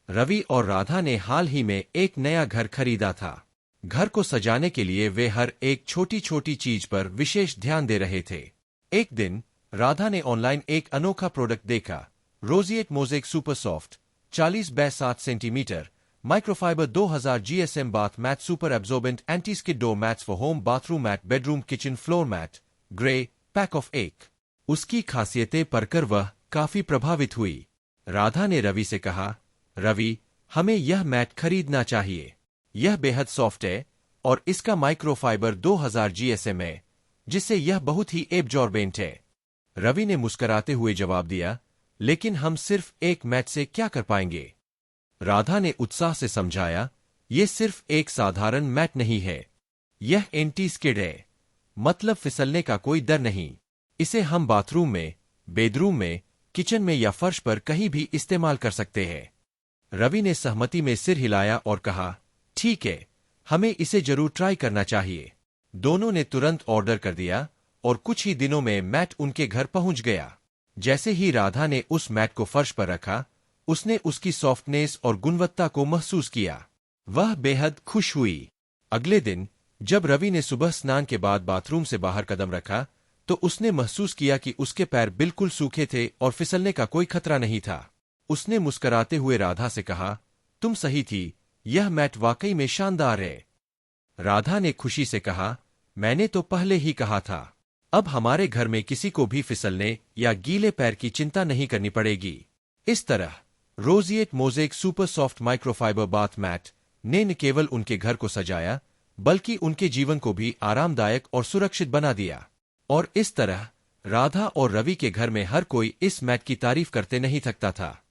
रवि और राधा ने हाल ही में एक नया घर खरीदा था। घर को सजाने के लिए वे हर एक छोटी छोटी चीज पर विशेष ध्यान दे रहे थे। एक दिन राधा ने ऑनलाइन एक अनोखा प्रोडक्ट देखा, Roziate mosaic super soft 40 by 7 centimetre microfibre 2000 GSM bath mat super absorbent anti skid door mats for home bathroom mat bedroom kitchen floor mat grey pack of 1। उसकी खासियतें पढ़कर वह काफी प्रभावित हुई। राधा ने रवि से कहा, रवि, हमें यह मैट खरीदना चाहिए। यह बेहद सॉफ्ट है और इसका माइक्रोफाइबर 2000 GSM है, जिससे यह बहुत ही एब्जॉर्बेंट है। रवि ने मुस्कुराते हुए जवाब दिया, लेकिन हम सिर्फ एक मैट से क्या कर पाएंगे? राधा ने उत्साह से समझाया, ये सिर्फ एक साधारण मैट नहीं है, यह एंटी स्किड है, मतलब फिसलने का कोई डर नहीं। इसे हम बाथरूम में, बेडरूम में, किचन में या फर्श पर कहीं भी इस्तेमाल कर सकते हैं। रवि ने सहमति में सिर हिलाया और कहा, ठीक है, हमें इसे जरूर ट्राई करना चाहिए। दोनों ने तुरंत ऑर्डर कर दिया और कुछ ही दिनों में मैट उनके घर पहुंच गया। जैसे ही राधा ने उस मैट को फर्श पर रखा, उसने उसकी सॉफ्टनेस और गुणवत्ता को महसूस किया। वह बेहद खुश हुई। अगले दिन जब रवि ने सुबह स्नान के बाद बाथरूम से बाहर कदम रखा, तो उसने महसूस किया कि उसके पैर बिल्कुल सूखे थे और फिसलने का कोई खतरा नहीं था। उसने मुस्कुराते हुए राधा से कहा, तुम सही थी, यह मैट वाकई में शानदार है। राधा ने खुशी से कहा, मैंने तो पहले ही कहा था। अब हमारे घर में किसी को भी फिसलने या गीले पैर की चिंता नहीं करनी पड़ेगी। इस तरह Roziate mosaic super soft microfibre bath mat ने न केवल उनके घर को सजाया, बल्कि उनके जीवन को भी आरामदायक और सुरक्षित बना दिया। और इस तरह राधा और रवि के घर में हर कोई इस मैट की तारीफ करते नहीं थकता था।